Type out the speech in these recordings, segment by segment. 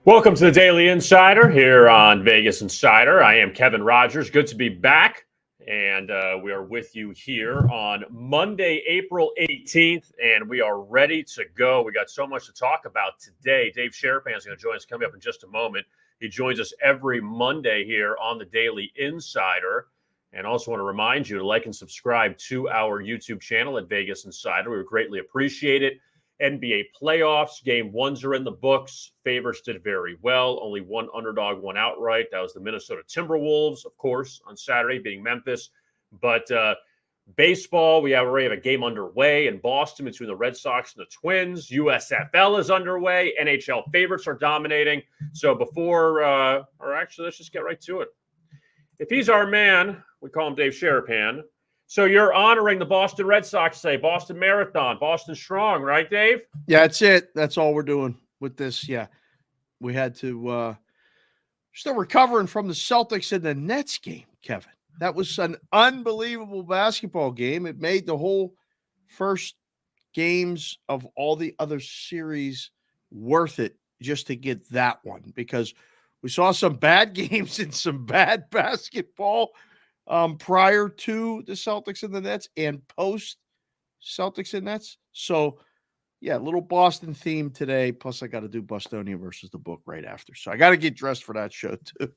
Welcome to the Daily Insider here on Vegas Insider. I am Kevin Rogers. Good to be back. And we are with you here on Monday, April 18th, and we are ready to go. We got so much to talk about today. Dave Sharapan is going to join us coming up in just a moment. He joins us every Monday here on the Daily Insider. And also want to remind you to like and subscribe to our YouTube channel at Vegas Insider. We would greatly appreciate it. NBA playoffs, game ones are in the books. Favorites did very well. Only one underdog won outright. That was the Minnesota Timberwolves, of course, on Saturday, beating Memphis. But baseball, we already have a game underway in Boston between the Red Sox and the Twins. USFL is underway. NHL favorites are dominating. So let's just get right to it. If he's our man, we call him Dave Sharapan. So you're honoring the Boston Red Sox today, Boston Marathon, Boston Strong, right, Dave? Yeah, that's it. That's all we're doing with this. Yeah, we had to still recovering from the Celtics and the Nets game, Kevin. That was an unbelievable basketball game. It made the whole first games of all the other series worth it just to get that one, because we saw some bad games and some bad basketball prior to the Celtics and the Nets and post Celtics and Nets. So, yeah, little Boston theme today. Plus, I got to do Bostonia versus the book right after. So I got to get dressed for that show, too.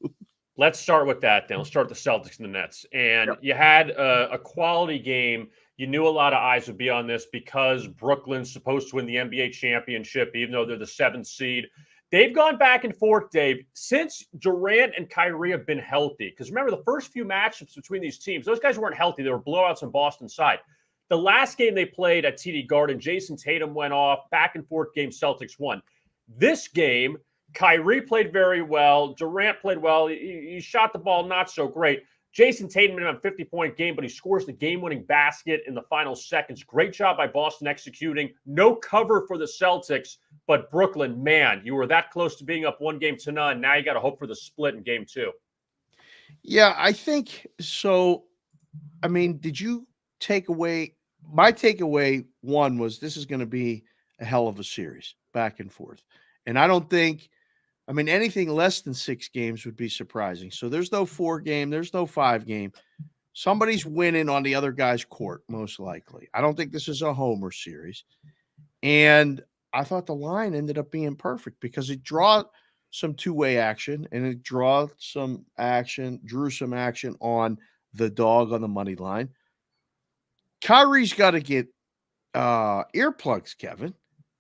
Let's start with that then. Let's start with the Celtics and the Nets. And You had a quality game. You knew a lot of eyes would be on this because Brooklyn's supposed to win the NBA championship, even though they're the 7th seed. They've gone back and forth, Dave, since Durant and Kyrie have been healthy. Because remember, the first few matchups between these teams, those guys weren't healthy. They were blowouts on Boston's side. The last game they played at TD Garden, Jason Tatum went off. Back and forth game, Celtics won. This game, Kyrie played very well. Durant played well. He shot the ball not so great. Jason Tatum had a 50-point game, but he scores the game-winning basket in the final seconds. Great job by Boston executing. No cover for the Celtics, but Brooklyn, man, you were that close to being up 1-0. Now you got to hope for the split in game 2. Yeah, I think so. I mean, did you take away – my takeaway one was this is going to be a hell of a series, back and forth. And I don't think – I mean, anything less than 6 games would be surprising. So there's no 4 game. There's no 5 game. Somebody's winning on the other guy's court, most likely. I don't think this is a homer series. And I thought the line ended up being perfect because it drew some two-way action and it drew some action on the dog on the money line. Kyrie's got to get earplugs, Kevin.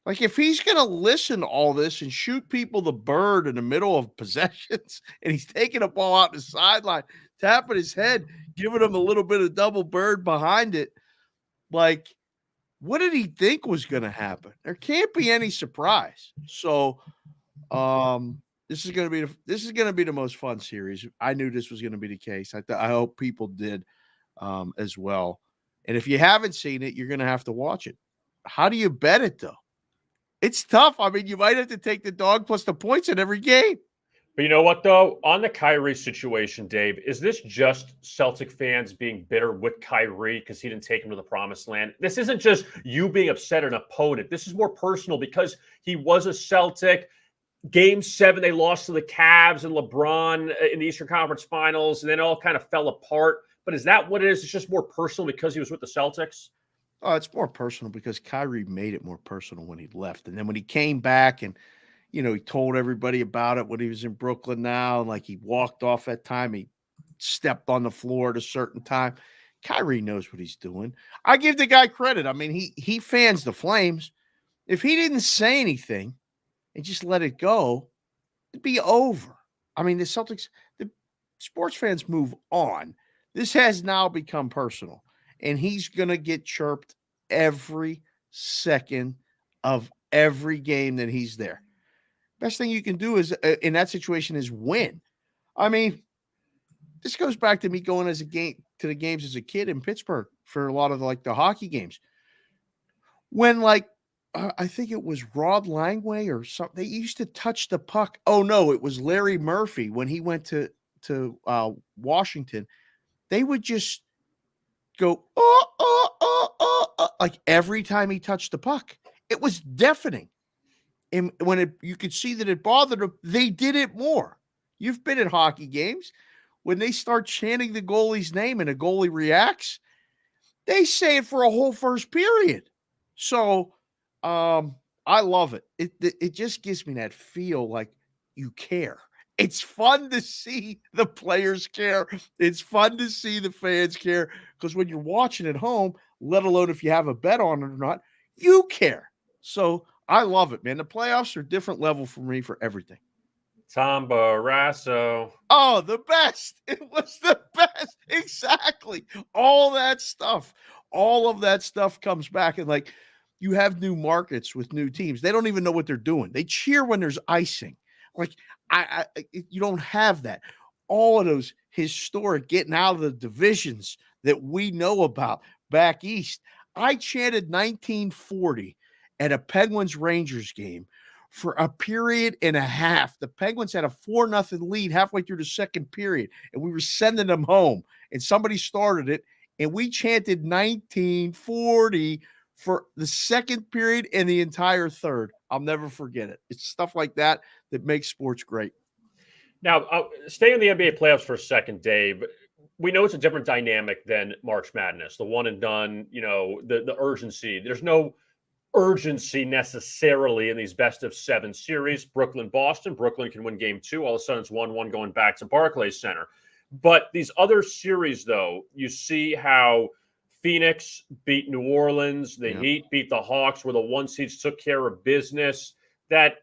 Like, if he's going to listen to all this and shoot people the bird in the middle of possessions and he's taking a ball out the sideline, tapping his head, giving him a little bit of double bird behind it, like, what did he think was going to happen? There can't be any surprise. So this is going to be the most fun series. I knew this was going to be the case. I hope people did as well. And if you haven't seen it, you're going to have to watch it. How do you bet it, though? It's tough. I mean, you might have to take the dog plus the points in every game. But you know what, though? On the Kyrie situation, Dave, is this just Celtic fans being bitter with Kyrie because he didn't take him to the promised land? This isn't just you being upset at an opponent. This is more personal because he was a Celtic. Game 7, they lost to the Cavs and LeBron in the Eastern Conference Finals, and then it all kind of fell apart. But is that what it is? It's just more personal because he was with the Celtics? Oh, it's more personal because Kyrie made it more personal when he left. And then when he came back and, you know, he told everybody about it when he was in Brooklyn now, and like he walked off that time, he stepped on the floor at a certain time. Kyrie knows what he's doing. I give the guy credit. I mean, he fans the Flames. If he didn't say anything and just let it go, it'd be over. I mean, the sports fans move on. This has now become personal. And he's going to get chirped every second of every game that he's there. Best thing you can do is in that situation is win. I mean, this goes back to me going to the games as a kid in Pittsburgh for a lot of the hockey games. When I think it was Rod Langway or something, they used to touch the puck. Oh no, it was Larry Murphy when he went to Washington. They would just go, like every time he touched the puck. It was deafening. And when you could see that it bothered them, they did it more. You've been at hockey games. When they start chanting the goalie's name and a goalie reacts, they say it for a whole first period. So I love it. It just gives me that feel like you care. It's fun to see the players care. It's fun to see the fans care, because when you're watching at home, let alone if you have a bet on it or not, you care. So I love it, man. The playoffs are a different level for me for everything. Tom Barrasso. Oh, the best. It was the best. Exactly. All that stuff. All of that stuff comes back. And like, you have new markets with new teams. They don't even know what they're doing. They cheer when there's icing. Like, you don't have that. All of those historic getting out of the divisions that we know about back east. I chanted 1940 at a Penguins Rangers game for a period and a half. The Penguins had a 4-0 lead halfway through the second period, and we were sending them home, and somebody started it, and we chanted 1940 for the second period and the entire third. I'll never forget it. It's stuff like that that makes sports great. Now, stay in the NBA playoffs for a second, Dave. We know it's a different dynamic than March Madness, the one and done, the urgency. There's no urgency necessarily in these best of 7 series. Brooklyn can win game 2. All of a sudden it's 1-1 going back to Barclays Center. But these other series, though, you see how Phoenix beat New Orleans, the Heat beat the Hawks, where the 1 seeds took care of business. That,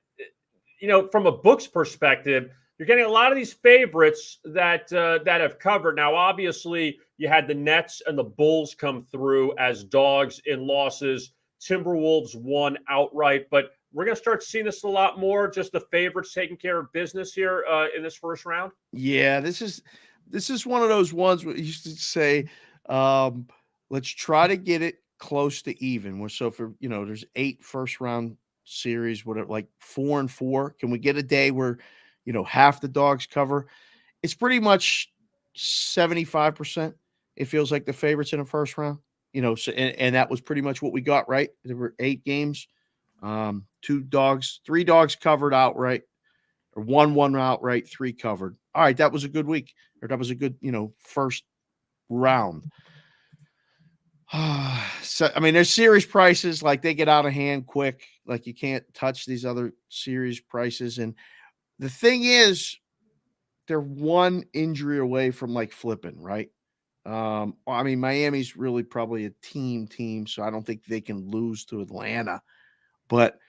from a book's perspective, you're getting a lot of these favorites that have covered. Now, obviously, you had the Nets and the Bulls come through as dogs in losses. Timberwolves won outright, but we're going to start seeing this a lot more, just the favorites taking care of business here in this first round. Yeah, this is one of those ones where you used to say, let's try to get it close to even. So for, there's 8 first round series, whatever, like 4 and 4. Can we get a day where, half the dogs cover? It's pretty much 75%. It feels like the favorites in the first round. So and that was pretty much what we got, right? There were 8 games, 3 dogs covered outright, or 1 outright, 3 covered. All right, that was a good week, or that was a good, first round. So I mean, there's series prices, like they get out of hand quick. Like you can't touch these other series prices, and the thing is, they're 1 injury away from like flipping, right? I mean, Miami's really probably a team, so I don't think they can lose to Atlanta. But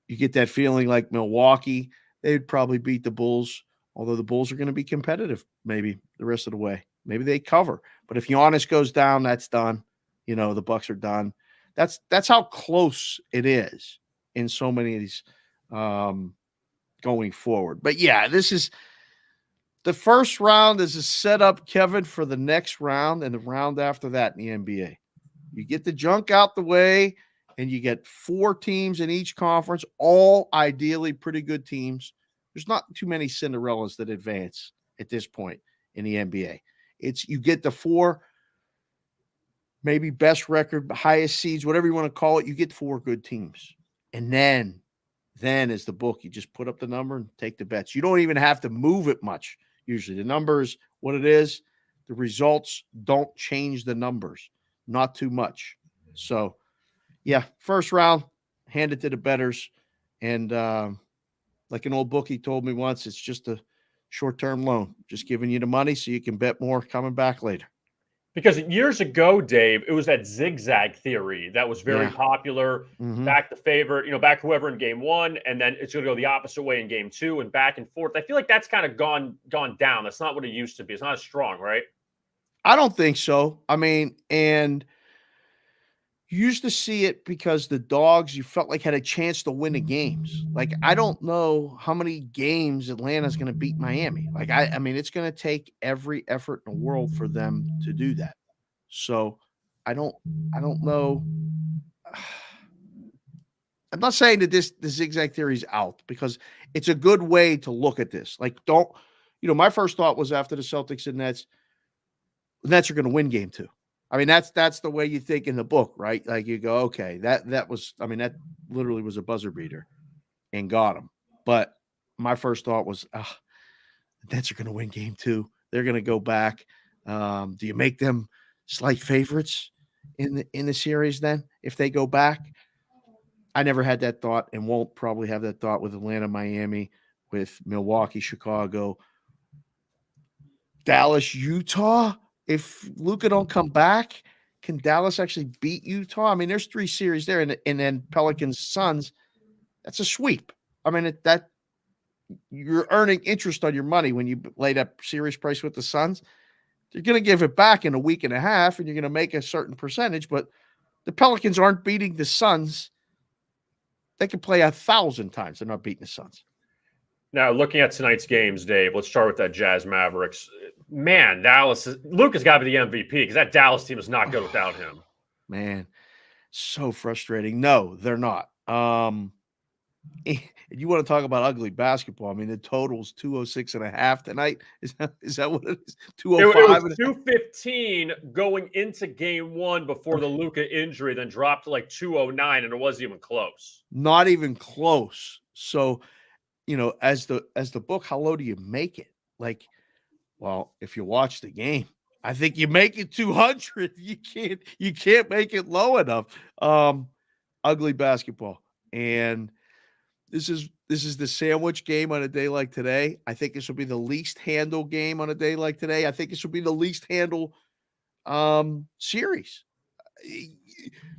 you get that feeling like Milwaukee, they'd probably beat the Bulls, although the Bulls are going to be competitive maybe the rest of the way. Maybe they cover. But if Giannis goes down, that's done. The Bucks are done. That's how close it is in so many of these going forward. But yeah, this is the first round is a setup, Kevin, for the next round and the round after that in the NBA. You get the junk out the way, and you get 4 teams in each conference, all ideally pretty good teams. There's not too many Cinderellas that advance at this point in the NBA. You get the 4, maybe best record, highest seeds, whatever you want to call it. You get 4 good teams. And then is the book. You just put up the number and take the bets. You don't even have to move it much. Usually the numbers, what it is, the results don't change the numbers, not too much. So, yeah, first round, hand it to the bettors. And like an old bookie told me once, it's just a short-term loan, just giving you the money so you can bet more coming back later. Because years ago, Dave, it was that zigzag theory that was very popular. Mm-hmm. Back the favorite, back whoever in game 1, and then it's going to go the opposite way in game 2 and back and forth. I feel like that's kind of gone down. That's not what it used to be. It's not as strong, right? I don't think so. I mean, and you used to see it because the dogs, you felt like had a chance to win the games. Like, I don't know how many games Atlanta's going to beat Miami. Like, I mean, it's going to take every effort in the world for them to do that. So I don't know. I'm not saying that the zigzag theory is out, because it's a good way to look at this. Like, my first thought was after the Celtics and Nets, the Nets are going to win game 2. I mean, that's the way you think in the book, right? Like you go, okay, that was, I mean, that literally was a buzzer beater. and got them. But my first thought was, the Nets are going to win game 2. They're going to go back. Do you make them slight favorites in the series then if they go back? I never had that thought and won't probably have that thought with Atlanta, Miami, with Milwaukee, Chicago, Dallas, Utah. If Luka don't come back, can Dallas actually beat Utah? I mean, there's 3 series there, and then Pelicans, Suns. That's a sweep. I mean, that you're earning interest on your money when you lay that series price with the Suns. You're going to give it back in a week and a half, and you're going to make a certain percentage. But the Pelicans aren't beating the Suns. They can play 1,000 times. They're not beating the Suns. Now, looking at tonight's games, Dave, let's start with that Jazz Mavericks. Man, Luka's got to be the MVP because that Dallas team is not good without him. Man, so frustrating. No, they're not. You want to talk about ugly basketball? I mean, the total's 206.5 tonight. Is that what it is? 205. It was 215 going into game 1 before the Luka injury, then dropped to like 209, and it wasn't even close. Not even close. So, as the book, how low do you make it? Like, well, if you watch the game, I think you make it 200. You can't make it low enough. Ugly basketball. And this is the sandwich game on a day like today. I think this will be the least handle game on a day like today. I think this will be the least handle series.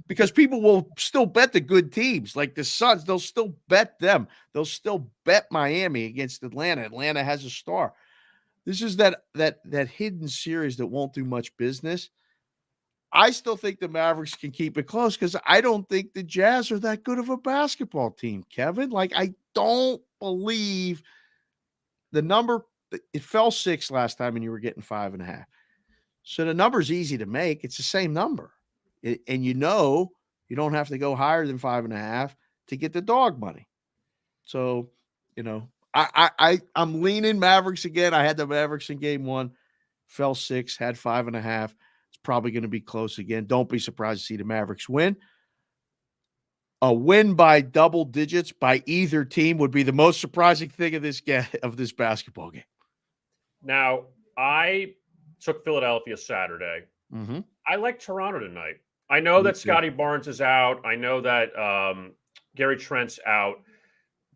Because people will still bet the good teams like the Suns. They'll still bet them. They'll still bet Miami against Atlanta. Atlanta has a star. This is that hidden series that won't do much business. I still think the Mavericks can keep it close because I don't think the Jazz are that good of a basketball team, Kevin. Like, I don't believe the number. It fell 6 last time and you were getting 5.5. So the number's easy to make. It's the same number. And you don't have to go higher than 5.5 to get the dog money. So, I'm leaning Mavericks again. I had the Mavericks in game 1, fell 6, had 5.5. It's probably going to be close again. Don't be surprised to see the Mavericks win. A win by double digits by either team would be the most surprising thing of this basketball game. Now, I took Philadelphia Saturday. Mm-hmm. I like Toronto tonight. I know that Scotty Barnes is out. I know that Gary Trent's out.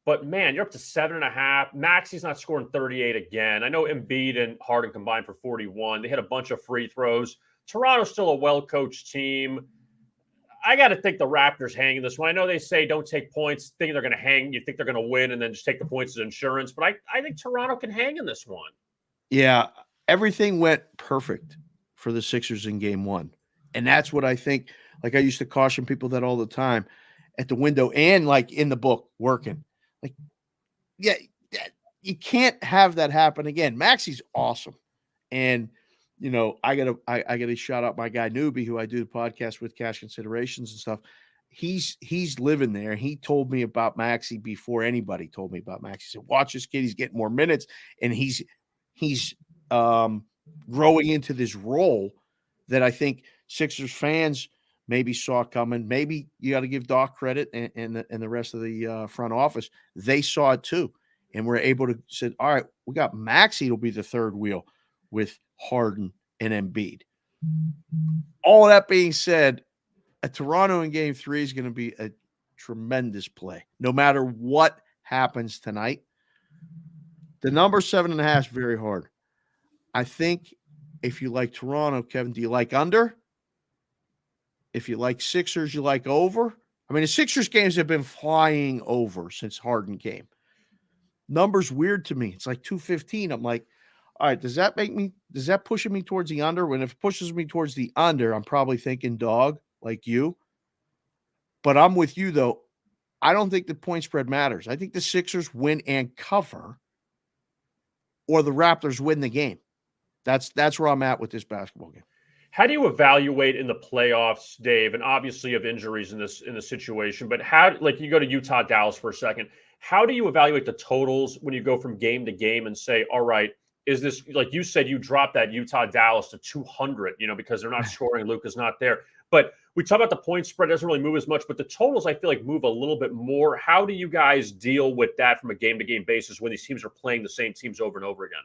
But, man, you're up to 7.5. Maxi's not scoring 38 again. I know Embiid and Harden combined for 41. They hit a bunch of free throws. Toronto's still a well-coached team. I got to think the Raptors hang this one. I know they say don't take points, thinking they're going to hang. You think they're going to win and then just take the points as insurance. But I think Toronto can hang in this one. Yeah, everything went perfect for the Sixers in game 1. And that's what I think. Like, I used to caution people that all the time at the window and, like, in the book working. Like, yeah, you can't have that happen again. Maxi's awesome. And, I gotta shout out my guy Newbie, who I do the podcast with, Cash Considerations and stuff. He's living there. He told me about Maxi before anybody told me about Maxi. He said, watch this kid. He's getting more minutes, and he's growing into this role that I think Sixers fans maybe saw coming. Maybe you got to give Doc credit and the rest of the front office. They saw it too, and we're able to say, all right, we got Maxi will be the third wheel with Harden and Embiid. All that being said, a Toronto in game 3 is going to be a tremendous play, no matter what happens tonight. The number 7.5 is very hard. I think if you like Toronto, Kevin, do you like under? If you like Sixers, you like over? I mean, the Sixers games have been flying over since Harden came. Number's weird to me. It's like 215. I'm like, all right, does that push me towards the under? When if it pushes me towards the under, I'm probably thinking dog like you. But I'm with you, though. I don't think the point spread matters. I think the Sixers win and cover, or the Raptors win the game. That's where I'm at with this basketball game. How do you evaluate in the playoffs, Dave? And obviously, you have injuries in this situation, but how? Like, you go to Utah, Dallas for a second. How do you evaluate the totals when you go from game to game and say, all right, is this, like you said, you dropped that Utah Dallas to 200, because they're not scoring, Luka's not there. But we talk about the point spread doesn't really move as much, but the totals I feel like move a little bit more. How do you guys deal with that from a game-to-game basis when these teams are playing the same teams over and over again?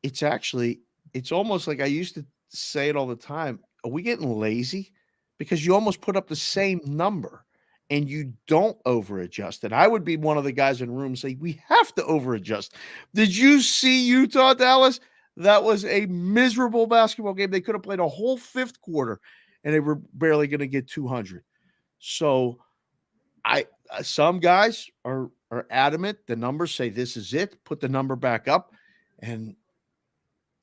It's almost like I used to say it all the time. Are we getting lazy? Because you almost put up the same number and you don't over adjust. And I would be one of the guys in the room say, we have to over adjust. Did you see Utah, Dallas? That was a miserable basketball game. They could have played a whole fifth quarter and they were barely going to get 200. So some guys are adamant. The numbers say this is it. Put the number back up. And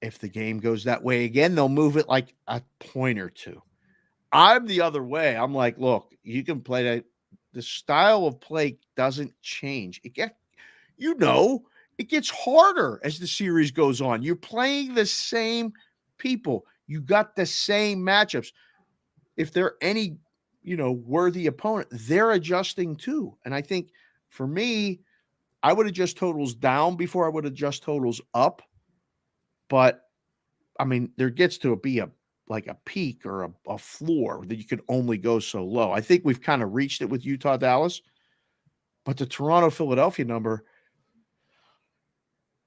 if the game goes that way again, they'll move it like a point or two. I'm the other way. I'm like, look, you can play that. The style of play doesn't change. It gets harder as the series goes on. You're playing the same people. You got the same matchups. If they're any, worthy opponent, they're adjusting too. And I think for me, I would adjust totals down before I would adjust totals up. But I mean, there gets to be a peak or a floor that you can only go so low. I think we've kind of reached it with Utah, Dallas, but the Toronto, Philadelphia number,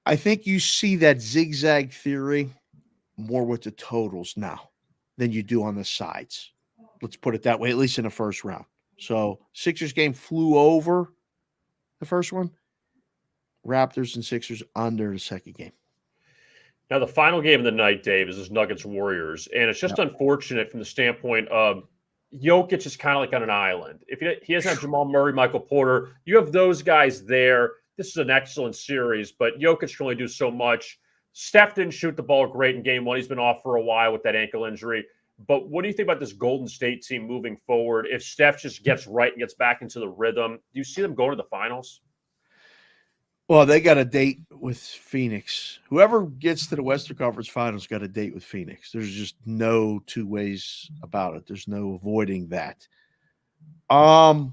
I think you see that zigzag theory more with the totals now than you do on the sides. Let's put it that way, at least in the first round. So Sixers game flew over the first one. Raptors and Sixers under the second game. Now, the final game of the night, Dave, is this Nuggets-Warriors, and it's just unfortunate from the standpoint of Jokic is kind of like on an island. If he doesn't have Jamal Murray, Michael Porter, you have those guys there. This is an excellent series, but Jokic can only do so much. Steph didn't shoot the ball great in game one. He's been off for a while with that ankle injury. But what do you think about this Golden State team moving forward? If Steph just gets right and gets back into the rhythm, do you see them going to the finals? Well, they got a date with Phoenix. Whoever gets to the Western Conference Finals got a date with Phoenix. There's just no two ways about it. There's no avoiding that. I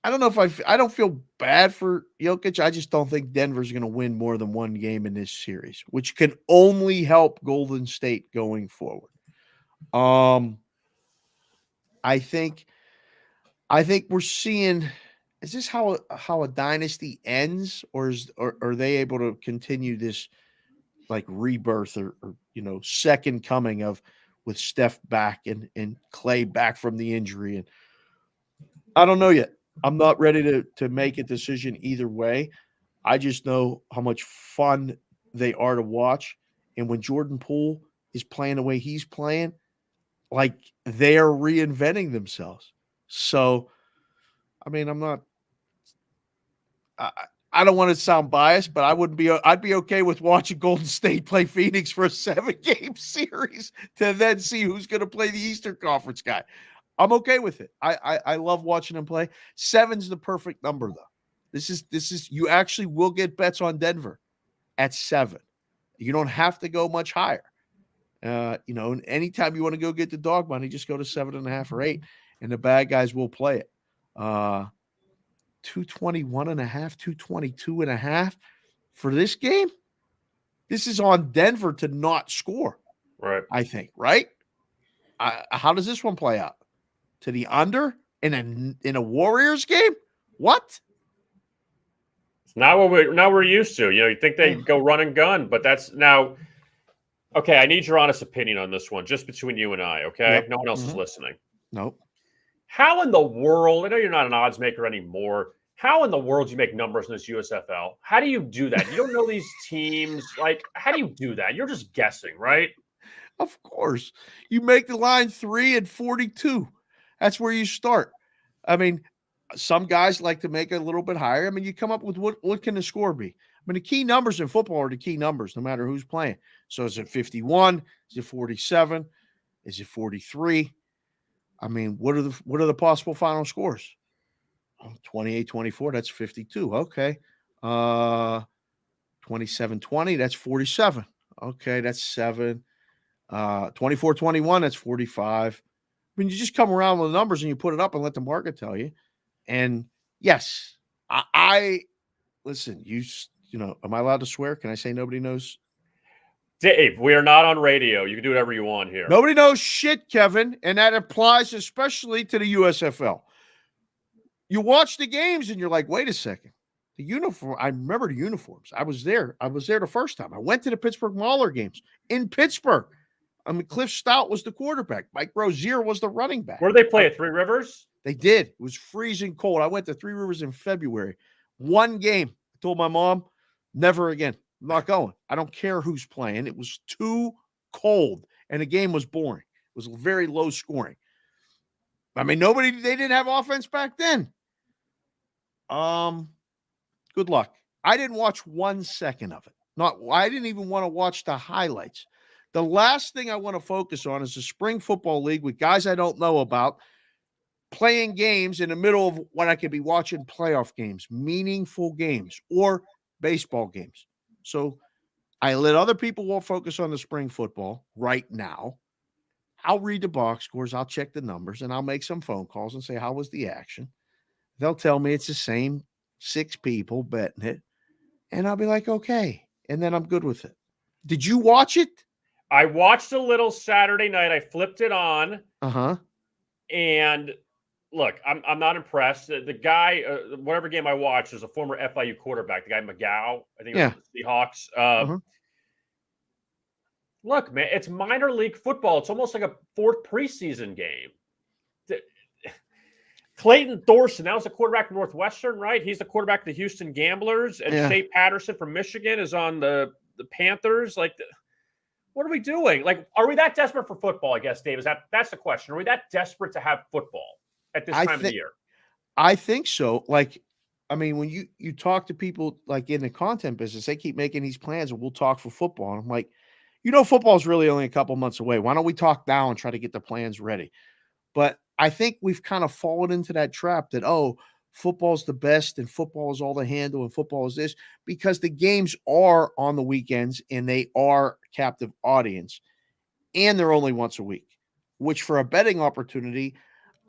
don't know if I don't feel bad for Jokic. I just don't think Denver's going to win more than one game in this series, which can only help Golden State going forward. I think we're seeing. Is this how a dynasty ends, or are they able to continue this like rebirth or second coming of with Steph back and Clay back from the injury? And I don't know yet. I'm not ready to make a decision either way. I just know how much fun they are to watch. And when Jordan Poole is playing the way he's playing, like they are reinventing themselves. So, I mean, I don't want to sound biased, but I'd be okay with watching Golden State play Phoenix for a 7-game series to then see who's going to play the Eastern Conference guy. I'm okay with it. I love watching them play. 7's the perfect number, though. This is you actually will get bets on Denver at 7. You don't have to go much higher. Anytime you want to go get the dog money, just go to 7.5 or 8, and the bad guys will play it. 221.5, 222.5 for this game. This is on Denver to not score. Right. I think, right? How does this one play out? To the under in a Warriors game? What? Not what we're used to. You think they go run and gun, but that's now okay. I need your honest opinion on this one, just between you and I, okay? Yep. No one else is listening. Nope. How in the world, I know you're not an odds maker anymore. How in the world do you make numbers in this USFL? How do you do that? You don't know these teams. Like, how do you do that? You're just guessing, right? Of course. You make the line 3 and 42. That's where you start. I mean, some guys like to make it a little bit higher. I mean, you come up with what can the score be? I mean, the key numbers in football are the key numbers, no matter who's playing. So is it 51? Is it 47? Is it 43? I mean, what are the possible final scores? 28-24, that's 52. Okay. 27-20, that's 47. Okay, that's 7. 24-21, that's 45. I mean, you just come around with the numbers and you put it up and let the market tell you. And yes, I listen, am I allowed to swear? Can I say nobody knows? Dave, we are not on radio. You can do whatever you want here. Nobody knows shit, Kevin, and that applies especially to the USFL. You watch the games and you're like, wait a second. The uniform, I remember the uniforms. I was there. I was there the first time. I went to the Pittsburgh Mauler games in Pittsburgh. I mean, Cliff Stout was the quarterback. Mike Rozier was the running back. Where did they play at Three Rivers? They did. It was freezing cold. I went to Three Rivers in February. One game. I told my mom, never again. I'm not going. I don't care who's playing. It was too cold, and the game was boring. It was very low scoring. I mean, they didn't have offense back then. Good luck. I didn't watch 1 second of it. I didn't even want to watch the highlights. The last thing I want to focus on is the spring football league with guys I don't know about playing games in the middle of when I could be watching playoff games, meaningful games, or baseball games. So I let other people focus on the spring football right now. I'll read the box scores, I'll check the numbers, and I'll make some phone calls and say, how was the action? They'll tell me it's the same 6 people betting it, and I'll be like, okay, and then I'm good with it. Did you watch it? I watched a little Saturday night. I flipped it on. And look, I'm not impressed. The guy, whatever game I watched, was a former FIU quarterback, the guy McGow. I think it was the Seahawks. Look, man, it's minor league football. It's almost like a 4th preseason game. Clayton Thorson, that was the quarterback from Northwestern, right? He's the quarterback of the Houston Gamblers. And Shea Patterson from Michigan is on the Panthers. Like, what are we doing? Like, are we that desperate for football, I guess, Dave? That's the question. Are we that desperate to have football at this time of the year? I think so. Like, I mean, when you talk to people like in the content business, they keep making these plans and we'll talk for football. And I'm like, football is really only a couple months away. Why don't we talk now and try to get the plans ready? But I think we've kind of fallen into that trap that, football's the best and football is all the handle and football is this, because the games are on the weekends and they are captive audience and they're only once a week, which for a betting opportunity,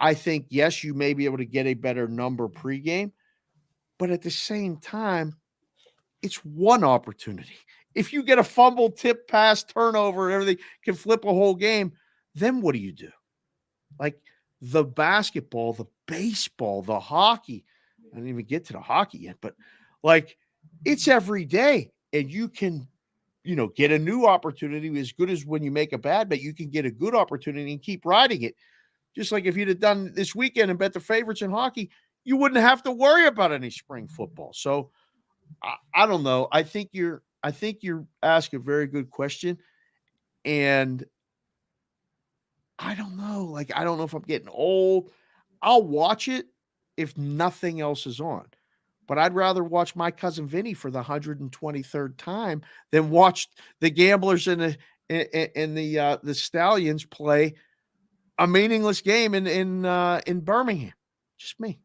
I think, yes, you may be able to get a better number pregame, but at the same time, it's one opportunity. If you get a fumble, tip, pass, turnover, and everything can flip a whole game, then what do you do? Like the basketball, the baseball, the hockey. I didn't even get to the hockey yet, but like it's every day. And you can, get a new opportunity as good as when you make a bad bet, you can get a good opportunity and keep riding it. Just like if you'd have done this weekend and bet the favorites in hockey, you wouldn't have to worry about any spring football. So I don't know. I think you're asking a very good question. And I don't know. Like, I don't know if I'm getting old. I'll watch it if nothing else is on. But I'd rather watch my cousin Vinny for the 123rd time than watch the Gamblers and the Stallions play a meaningless game in Birmingham. Just me.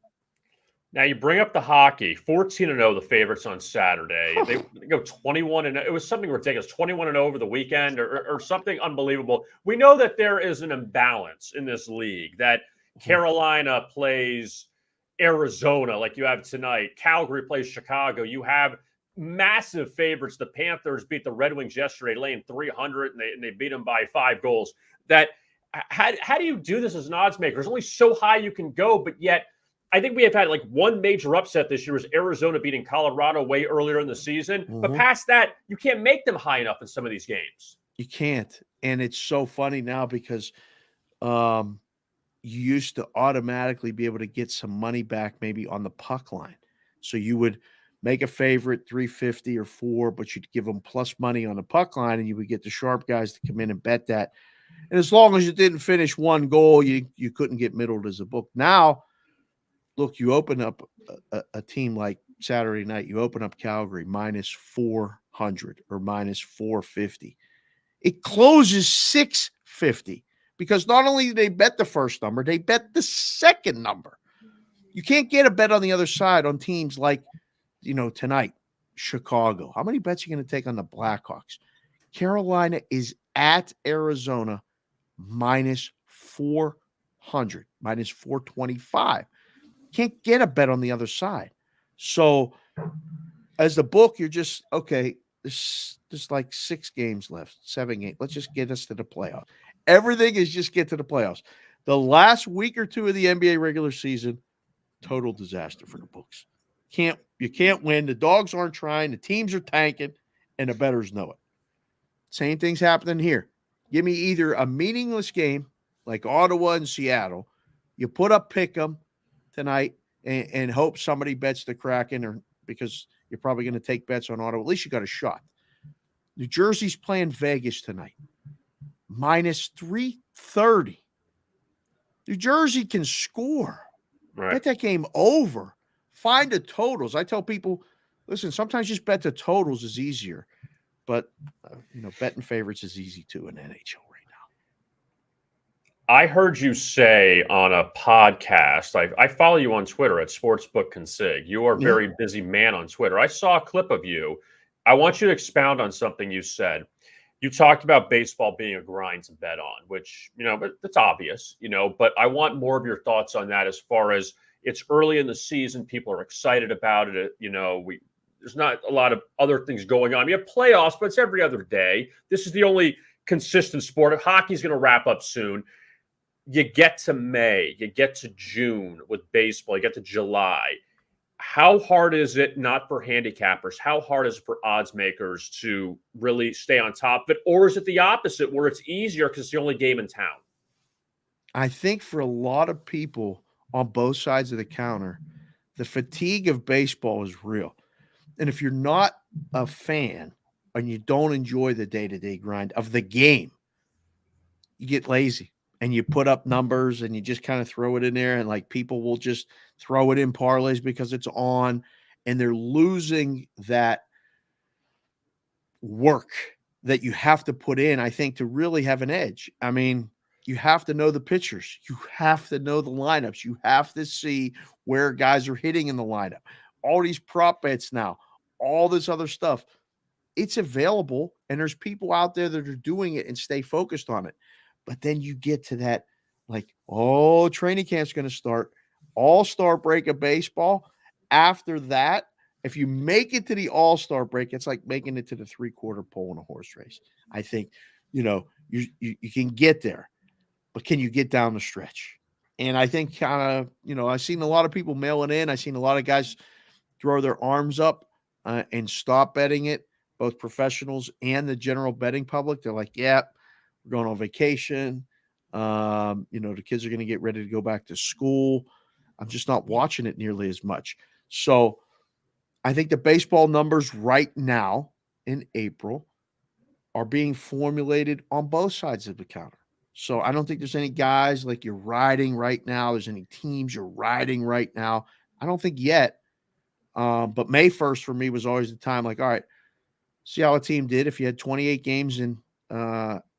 Now you bring up the hockey, 14-0, the favorites on Saturday. They go 21-0. It was something ridiculous, 21-0 over the weekend or something unbelievable. We know that there is an imbalance in this league, that Carolina plays Arizona like you have tonight. Calgary plays Chicago. You have massive favorites. The Panthers beat the Red Wings yesterday, laying 300, and they beat them by 5 goals. How do you do this as an odds maker? There's only so high you can go, but yet I think we have had like one major upset this year was Arizona beating Colorado way earlier in the season. But past that, you can't make them high enough in some of these games. You can't. And it's so funny now because you used to automatically be able to get some money back maybe on the puck line. So you would make a favorite 350 or 4, but you'd give them plus money on the puck line and you would get the sharp guys to come in and bet that. And as long as you didn't finish 1 goal, you couldn't get middled as a book. Now, look, you open up a team like Saturday night, you open up Calgary minus 400 or minus 450. It closes 650 because not only do they bet the first number, they bet the second number. You can't get a bet on the other side on teams like, tonight, Chicago. How many bets are you going to take on the Blackhawks? Carolina is at Arizona minus 400, minus 425. Can't get a bet on the other side. So as the book, you're just, okay, there's like 6 games left, 7 games. Let's just get us to the playoffs. Everything is just get to the playoffs. The last week or two of the NBA regular season, total disaster for the books. You can't win. The dogs aren't trying. The teams are tanking, and the bettors know it. Same thing's happening here. Give me either a meaningless game like Ottawa and Seattle. You put up pick'em tonight and hope somebody bets the Kraken, or because you're probably going to take bets on Ottawa. At least you got a shot. New Jersey's playing Vegas tonight. Minus 330. New Jersey can score. Right. Bet that game over. Find the totals. I tell people, listen, sometimes just bet the totals is easier. But, betting favorites is easy too in NHL right now. I heard you say on a podcast, I follow you on Twitter at Sportsbook Consig. You are a very busy man on Twitter. I saw a clip of you. I want you to expound on something you said. You talked about baseball being a grind to bet on, which, that's obvious, but I want more of your thoughts on that as far as it's early in the season. People are excited about it. There's not a lot of other things going on. You have playoffs, but it's every other day. This is the only consistent sport. Hockey's going to wrap up soon. You get to May, you get to June with baseball, you get to July. How hard is it, not for handicappers, how hard is it for odds makers to really stay on top of it? Or is it the opposite where it's easier because it's the only game in town? I think for a lot of people on both sides of the counter, the fatigue of baseball is real. And if you're not a fan and you don't enjoy the day-to-day grind of the game, you get lazy and you put up numbers and you just kind of throw it in there, and like people will just throw it in parlays because it's on, and they're losing that work that you have to put in, I think, to really have an edge. I mean, you have to know the pitchers. You have to know the lineups. You have to see where guys are hitting in the lineup. All these prop bets now, all this other stuff, it's available, and there's people out there that are doing it and stay focused on it. But then you get to that, training camp's going to start, all-star break of baseball. After that, if you make it to the all-star break, it's like making it to the three-quarter pole in a horse race. I think, you can get there, but can you get down the stretch? And I think I've seen a lot of people mailing in. I've seen a lot of guys throw their arms up and stop betting it, both professionals and the general betting public. They're like, yeah, we're going on vacation. The kids are going to get ready to go back to school. I'm just not watching it nearly as much. So I think the baseball numbers right now in April are being formulated on both sides of the counter. So I don't think there's any guys like you're riding right now. There's any teams you're riding right now. I don't think yet. But May 1st for me was always the time, all right, see how a team did. If you had 28 games in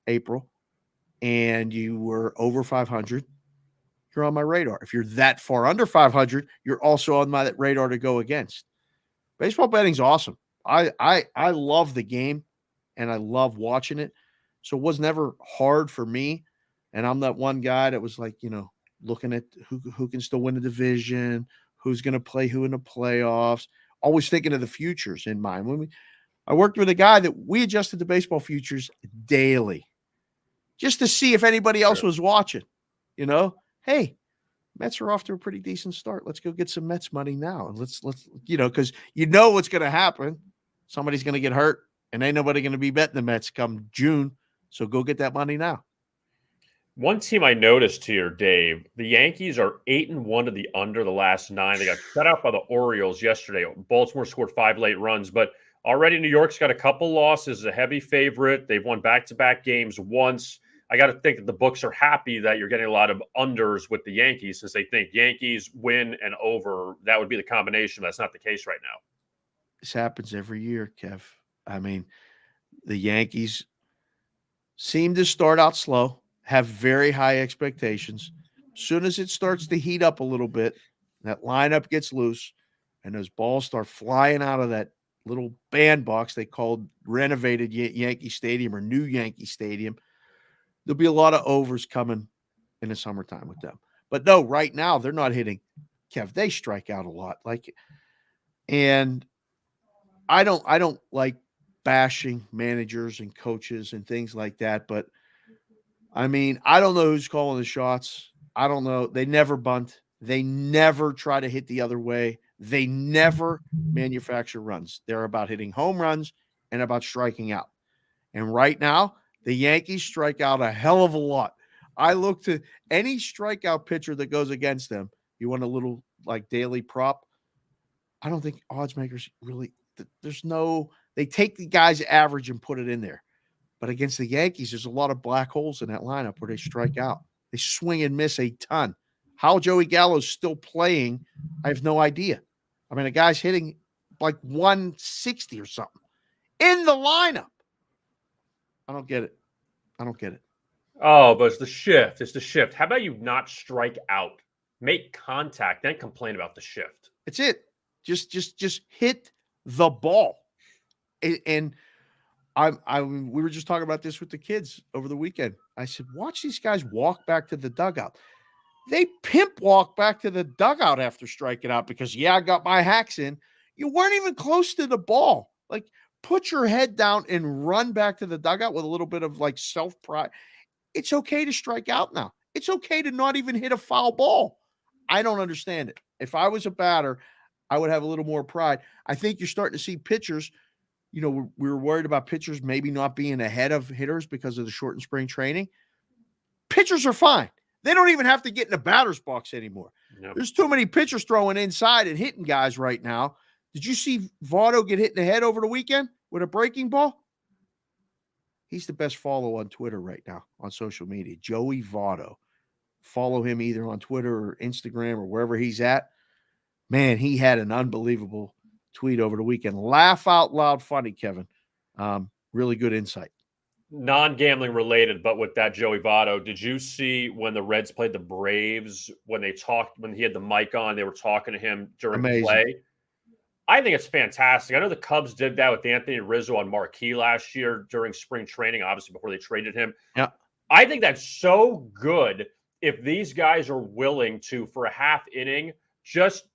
April and you were over 500, you're on my radar. If you're that far under 500, you're also on my radar to go against. Baseball betting's awesome. I love the game and I love watching it. So it was never hard for me. And I'm that one guy that was looking at who can still win the division, who's going to play who in the playoffs, always thinking of the futures in mind. I worked with a guy that we adjusted the baseball futures daily just to see if anybody else was watching. Hey, Mets are off to a pretty decent start. Let's go get some Mets money now. And let's because what's going to happen. Somebody's going to get hurt, and ain't nobody going to be betting the Mets come June. So go get that money now. One team I noticed here, Dave, the Yankees are 8-1 to the under the last 9. They got shut out by the Orioles yesterday. Baltimore scored 5 late runs, but already New York's got a couple losses, a heavy favorite. They've won back-to-back games once. I got to think that the books are happy that you're getting a lot of unders with the Yankees, since they think Yankees win and over. That would be the combination. That's not the case right now. This happens every year, Kev. I mean, the Yankees seem to start out slow, have very high expectations. As soon as it starts to heat up a little bit, that lineup gets loose, and those balls start flying out of that little bandbox they called renovated Yankee Stadium or new Yankee Stadium. There'll be a lot of overs coming in the summertime with them. But no, right now they're not hitting. Kev, they strike out a lot. And I don't like bashing managers and coaches and things like that. But I mean, I don't know who's calling the shots. I don't know. They never bunt. They never try to hit the other way. They never manufacture runs. They're about hitting home runs and about striking out. And right now, the Yankees strike out a hell of a lot. I look to any strikeout pitcher that goes against them. You want a little like daily prop? I don't think odds makers really, they take the guy's average and put it in there. But against the Yankees, there's a lot of black holes in that lineup where they strike out. They swing and miss a ton. How Joey Gallo's still playing, I have no idea. I mean, a guy's hitting like 160 or something in the lineup. I don't get it. Oh, but it's the shift. It's the shift. How about you not strike out? Make contact, then complain about the shift. It's it. Just hit the ball. And we were just talking about this with the kids over the weekend. I said, watch these guys walk back to the dugout. They pimp walk back to the dugout after striking out because, I got my hacks in. You weren't even close to the ball. Like, put your head down and run back to the dugout with a little bit of like self-pride. It's okay to strike out now. It's okay to not even hit a foul ball. I don't understand it. If I was a batter, I would have a little more pride. I think you're starting to see pitchers. We were worried about pitchers maybe not being ahead of hitters because of the shortened spring training. Pitchers are fine. They don't even have to get in the batter's box anymore. Yep. There's too many pitchers throwing inside and hitting guys right now. Did you see Votto get hit in the head over the weekend with a breaking ball? He's the best follow on Twitter right now on social media. Joey Votto. Follow him either on Twitter or Instagram or wherever he's at. Man, he had an unbelievable tweet over the weekend. Laugh out loud funny, Kevin. Really good insight. Non-gambling related, but with that Joey Votto, did you see when the Reds played the Braves, when he had the mic on, they were talking to him during play? I think it's fantastic. I know the Cubs did that with Anthony Rizzo on Marquee last year during spring training, obviously before they traded him. Yeah. I think that's so good if these guys are willing to, for a half inning, just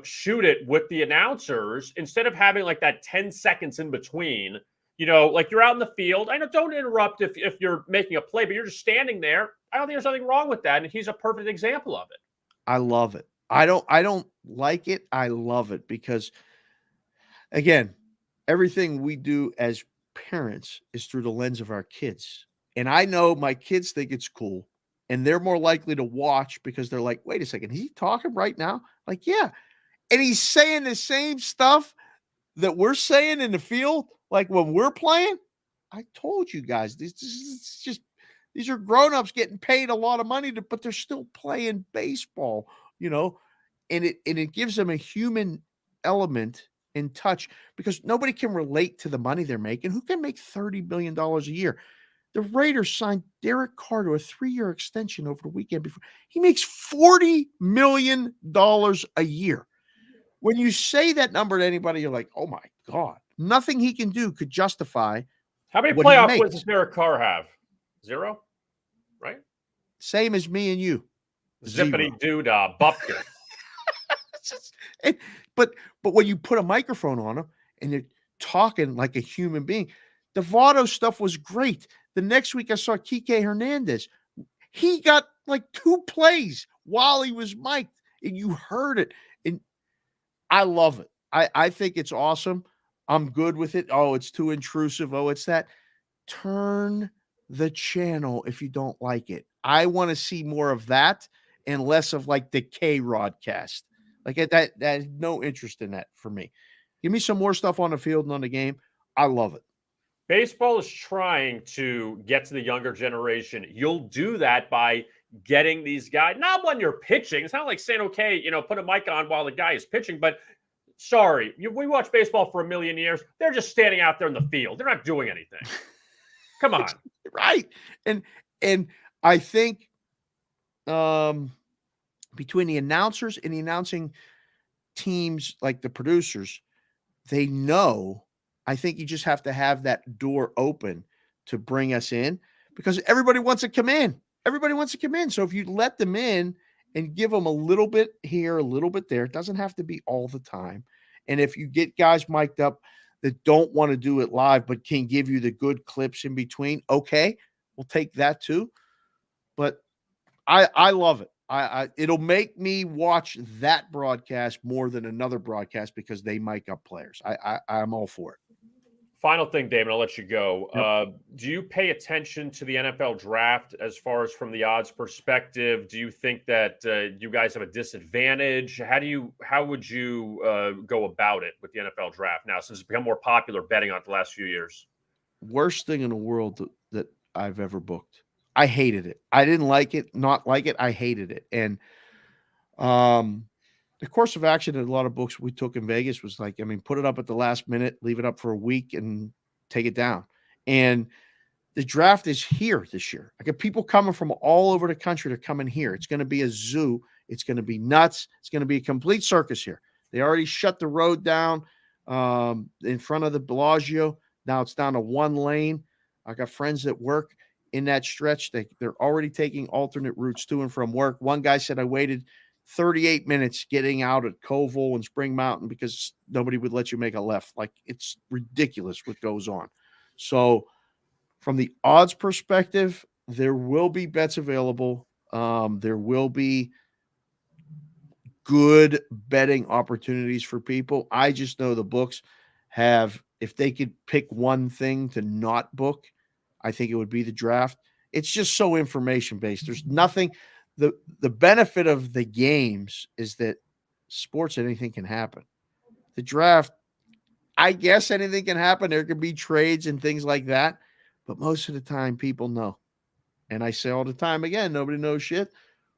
shoot it with the announcers instead of having like that 10 seconds in between. Like you're out in the field. I know, don't interrupt if you're making a play, but you're just standing there. I don't think there's nothing wrong with that. And he's a perfect example of it. I love it. I don't like it. I love it because, again, everything we do as parents is through the lens of our kids. And I know my kids think it's cool. And they're more likely to watch because they're like, wait a second, is he talking right now? Like, yeah. And he's saying the same stuff that we're saying in the field. Like when we're playing, I told you guys, these are grown-ups getting paid a lot of money but they're still playing baseball, and it gives them a human element in touch because nobody can relate to the money they're making. Who can make $30 billion a year? The Raiders signed Derek Carr to a 3-year extension over the weekend before. He makes $40 million a year. When you say that number to anybody, you're like, oh my God. Nothing he can do could justify. How many playoff wins does Derek Carr have? 0, right? Same as me and you. Zippity doo-dah, Bupkin. But when you put a microphone on him and they're talking like a human being, the Votto stuff was great. The next week I saw Kike Hernandez. He got like 2 plays while he was mic'd, and you heard it. And I love it. I think it's awesome. I'm good with it. Oh, it's too intrusive. Oh, it's that. Turn the channel if you don't like it. I want to see more of that and less of like the K-Rod cast. Like that no interest in that for me. Give me some more stuff on the field and on the game. I love it. Baseball is trying to get to the younger generation. You'll do that by getting these guys, not when you're pitching. It's not like saying, okay, put a mic on while the guy is pitching, but sorry, we watched baseball for a million years. They're just standing out there in the field. They're not doing anything. Come on. Right. And I think between the announcers and the announcing teams, like the producers, they know. I think you just have to have that door open to bring us in because everybody wants to come in. Everybody wants to come in. So if you let them in and give them a little bit here, a little bit there, it doesn't have to be all the time. And if you get guys mic'd up that don't want to do it live, but can give you the good clips in between. Okay, we'll take that too. But I love it. It'll make me watch that broadcast more than another broadcast because they mic up players. I'm all for it. Final thing, David, I'll let you go. Yep. Do you pay attention to the NFL draft as far as from the odds perspective? Do you think that you guys have a disadvantage? How would you go about it with the NFL draft now, since it's become more popular betting on it the last few years? Worst thing in the world that I've ever booked. I hated it. I didn't like it, not like it. I hated it. And the course of action in a lot of books we took in Vegas was like, put it up at the last minute, leave it up for a week and take it down. And the draft is here this year. I got people coming from all over the country to come in here. It's going to be a zoo. It's going to be nuts. It's going to be a complete circus here. They already shut the road down in front of the Bellagio. Now it's down to one lane. I got friends that work in that stretch. They're already taking alternate routes to and from work. One guy said, I waited 38 minutes getting out at Koval and Spring Mountain because nobody would let you make a left. Like, it's ridiculous what goes on. So from the odds perspective, there will be bets available. There will be good betting opportunities for people. I just know the books have, if they could pick one thing to not book, I think it would be the draft. It's just so information based. There's nothing. The benefit of the games is that sports, anything can happen. The draft, I guess anything can happen. There could be trades and things like that. But most of the time, people know. And I say all the time, again, nobody knows shit.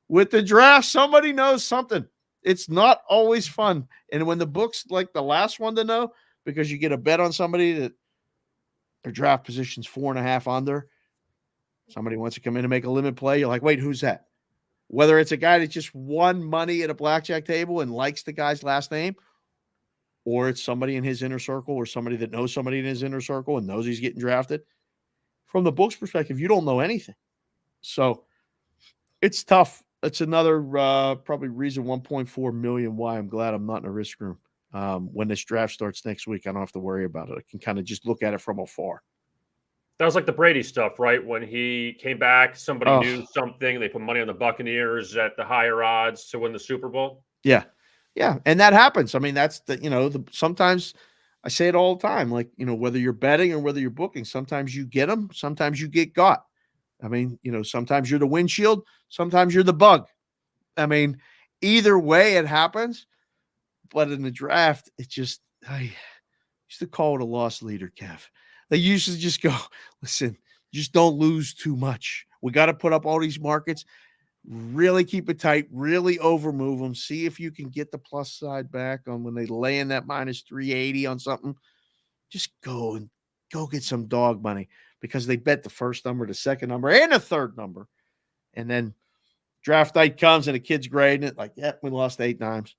With the draft, somebody knows something. It's not always fun. And when the book's like the last one to know, because you get a bet on somebody that their draft position's 4.5 under, somebody wants to come in and make a limit play, you're like, wait, who's that? Whether it's a guy that just won money at a blackjack table and likes the guy's last name, or it's somebody in his inner circle or somebody that knows somebody in his inner circle and knows he's getting drafted. From the book's perspective, you don't know anything. So it's tough. It's another probably reason 1.4 million why I'm glad I'm not in a risk room. When this draft starts next week, I don't have to worry about it. I can kind of just look at it from afar. That was like the Brady stuff, right? When he came back, somebody knew something. They put money on the Buccaneers at the higher odds to win the Super Bowl. Yeah. Yeah. And that happens. That's sometimes I say it all the time, like, whether you're betting or whether you're booking, sometimes you get them, sometimes you get got. Sometimes you're the windshield, sometimes you're the bug. Either way it happens. But in the draft, I used to call it a loss leader, Kev. They used to just go, listen, just don't lose too much. We got to put up all these markets, really keep it tight, really overmove them. See if you can get the plus side back on when they lay in that minus 380 on something. Just go get some dog money because they bet the first number, the second number, and the third number. And then draft night comes and the kid's grading it like, yep, we lost 8 times.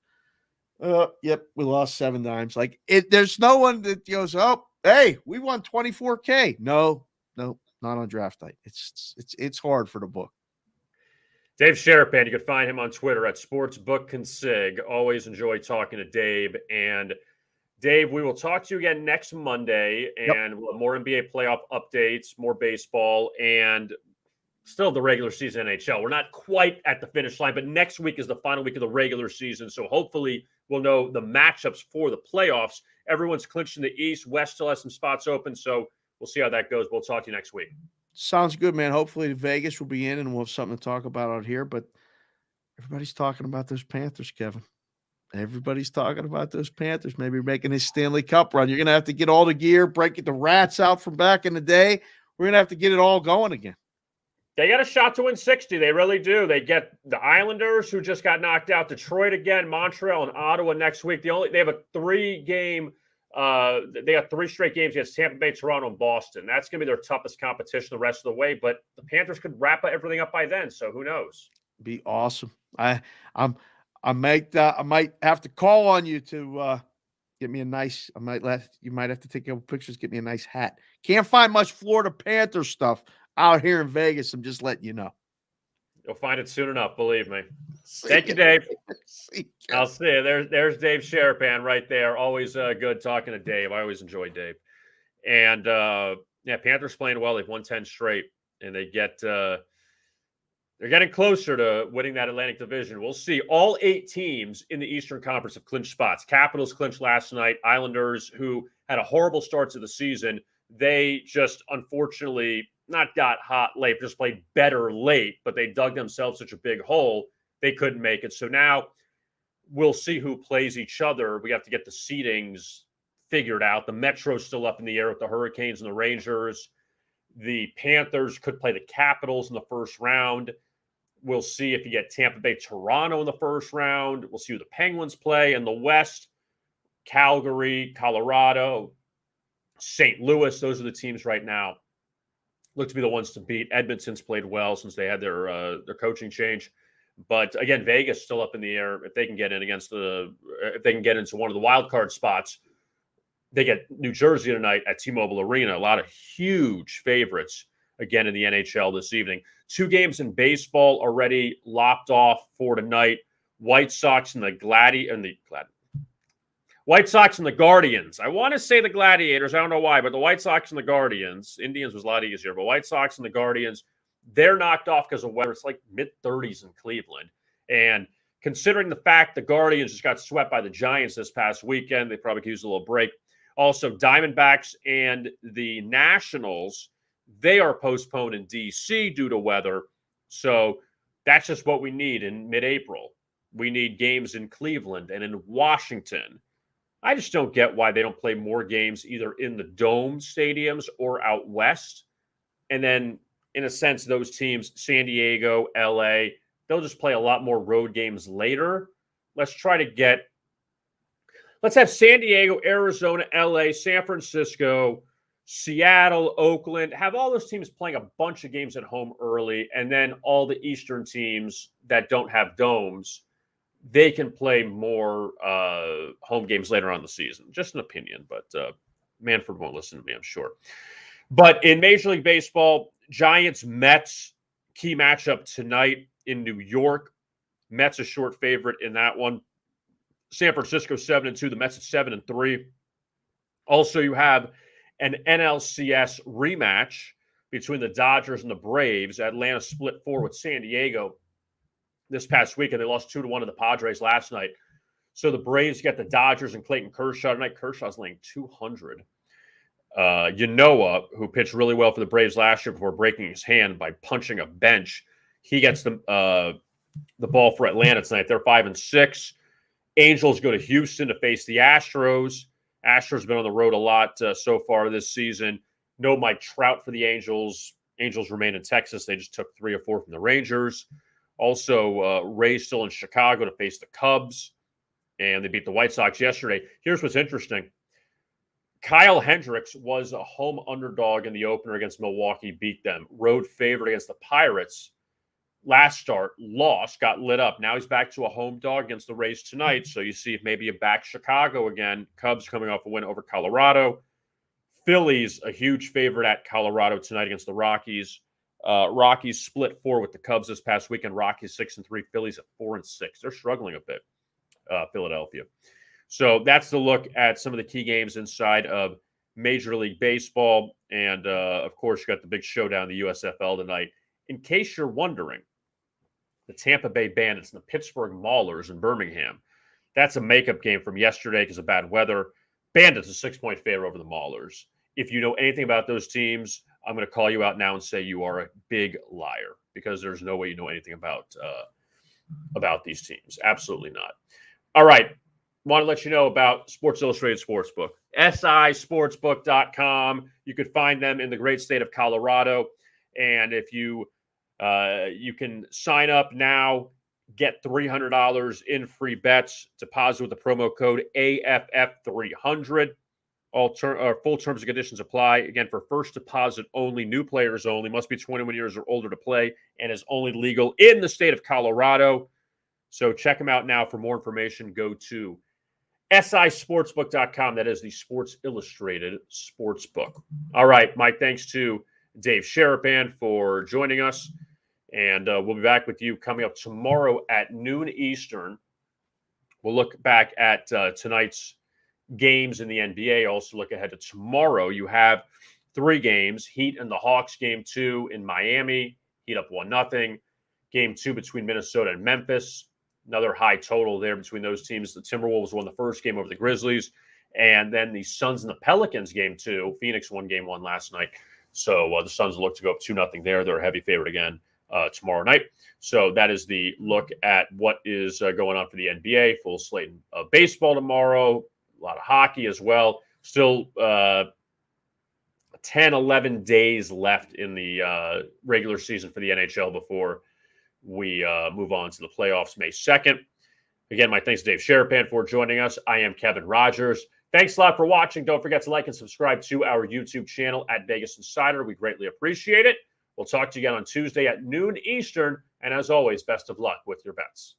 Yep, we lost 7 times. Like, there's no one that goes, oh, hey, we won 24K. No, not on draft night. It's hard for the book. Dave Sharapan, you can find him on Twitter at Sportsbook Consig. Always enjoy talking to Dave. And Dave, we will talk to you again next Monday, and we'll have more NBA playoff updates, more baseball, and still the regular season NHL. We're not quite at the finish line, but next week is the final week of the regular season. So hopefully we'll know the matchups for the playoffs. Everyone's clinched in the East. West still has some spots open. So we'll see how that goes. We'll talk to you next week. Sounds good, man. Hopefully Vegas will be in and we'll have something to talk about out here. But everybody's talking about those Panthers, Kevin. Everybody's talking about those Panthers maybe making his Stanley Cup run. You're going to have to get all the gear, break the rats out from back in the day. We're going to have to get it all going again. They got a shot to win 60. They really do. They get the Islanders, who just got knocked out, Detroit again, Montreal, and Ottawa next week. They have a 3-game. They got 3 straight games against Tampa Bay, Toronto, and Boston. That's going to be their toughest competition the rest of the way. But the Panthers could wrap everything up by then. So who knows? Be awesome. I might have to call on you to get me a nice. You might have to take a couple pictures. Get me a nice hat. Can't find much Florida Panther stuff out here in Vegas. I'm just letting you know. You'll find it soon enough, believe me. Thank you, Dave. See you. I'll see you. There's Dave Sharapan right there. Always good talking to Dave. I always enjoy Dave. And Panthers playing well. They've won 10 straight, and they're getting closer to winning that Atlantic Division. We'll see. All 8 teams in the Eastern Conference have clinched spots. Capitals clinched last night. Islanders, who had a horrible start to the season, they just unfortunately not got hot late, just played better late, but they dug themselves such a big hole, they couldn't make it. So now we'll see who plays each other. We have to get the seedings figured out. The Metro's still up in the air with the Hurricanes and the Rangers. The Panthers could play the Capitals in the first round. We'll see if you get Tampa Bay, Toronto in the first round. We'll see who the Penguins play in the West. Calgary, Colorado, St. Louis. Those are the teams right now. Look to be the ones to beat. Edmonton's played well since they had their coaching change. But again, Vegas still up in the air. If they can get in if they can get into one of the wild card spots, they get New Jersey tonight at T-Mobile Arena. A lot of huge favorites again in the NHL this evening. 2 games in baseball already lopped off for tonight. White Sox and the White Sox and the Guardians. I want to say the Gladiators. I don't know why, but the White Sox and the Guardians. Indians was a lot easier, but White Sox and the Guardians, they're knocked off because of weather. It's like mid-30s in Cleveland. And considering the fact the Guardians just got swept by the Giants this past weekend, they probably could use a little break. Also, Diamondbacks and the Nationals, they are postponed in D.C. due to weather. So that's just what we need in mid-April. We need games in Cleveland and in Washington. I just don't get why they don't play more games either in the dome stadiums or out west. And then, in a sense, those teams, San Diego, LA, they'll just play a lot more road games later. Let's have San Diego, Arizona, LA, San Francisco, Seattle, Oakland, have all those teams playing a bunch of games at home early, and then all the Eastern teams that don't have domes, they can play more home games later on in the season. Just an opinion, but Manfred won't listen to me, I'm sure. But in Major League Baseball, Giants-Mets, key matchup tonight in New York. Mets a short favorite in that one. San Francisco 7-2, the Mets at 7-3. Also, you have an NLCS rematch between the Dodgers and the Braves. Atlanta split 4 with San Diego this past weekend. They lost 2-1 to the Padres last night. So the Braves get the Dodgers and Clayton Kershaw tonight. Kershaw's laying 200. Yanoa, who pitched really well for the Braves last year before breaking his hand by punching a bench, he gets the ball for Atlanta tonight. They're 5-6. Angels go to Houston to face the Astros. Astros been on the road a lot so far this season. No Mike Trout for the Angels. Angels remain in Texas. They just took 3 or 4 from the Rangers. Also, Rays still in Chicago to face the Cubs. And they beat the White Sox yesterday. Here's what's interesting. Kyle Hendricks was a home underdog in the opener against Milwaukee, beat them. Road favorite against the Pirates. Last start, lost, got lit up. Now he's back to a home dog against the Rays tonight. So you see if maybe you back Chicago again. Cubs coming off a win over Colorado. Phillies, a huge favorite at Colorado tonight against the Rockies. Rockies split 4 with the Cubs this past weekend. Rockies 6-3, Phillies at 4-6. They're struggling a bit, Philadelphia. So that's the look at some of the key games inside of Major League Baseball. And, of course, you got the big showdown in the USFL tonight. In case you're wondering, the Tampa Bay Bandits and the Pittsburgh Maulers in Birmingham. That's a makeup game from yesterday because of bad weather. Bandits a 6-point favorite over the Maulers. If you know anything about those teams, I'm going to call you out now and say you are a big liar because there's no way you know anything about these teams. Absolutely not. All right. Want to let you know about Sports Illustrated Sportsbook. sisportsbook.com. You could find them in the great state of Colorado. And if you can sign up now, get $300 in free bets, deposit with the promo code AFF300. Full terms and conditions apply. Again, for first deposit only, new players only, must be 21 years or older to play, and is only legal in the state of Colorado. So check them out now. For more information, go to sisportsbook.com. That is the Sports Illustrated Sportsbook. All right, Mike, thanks to Dave Sharapan for joining us. And we'll be back with you coming up tomorrow at noon Eastern. We'll look back at tonight's games in the NBA. Also look ahead to tomorrow. You have 3 games. Heat and the Hawks, game 2 in Miami. Heat up 1-0. Game 2 between Minnesota and Memphis. Another high total there between those teams. The Timberwolves won the first game over the Grizzlies. And then the Suns and the Pelicans, game 2. Phoenix won game 1 last night. So the Suns look to go up 2-0 there. They're a heavy favorite again tomorrow night. So that is the look at what is going on for the NBA. Full slate of baseball tomorrow. A lot of hockey as well. Still 10, 11 days left in the regular season for the NHL before we move on to the playoffs May 2nd. Again, my thanks to Dave Sharapan for joining us. I am Kevin Rogers. Thanks a lot for watching. Don't forget to like and subscribe to our YouTube channel at Vegas Insider. We greatly appreciate it. We'll talk to you again on Tuesday at noon Eastern. And as always, best of luck with your bets.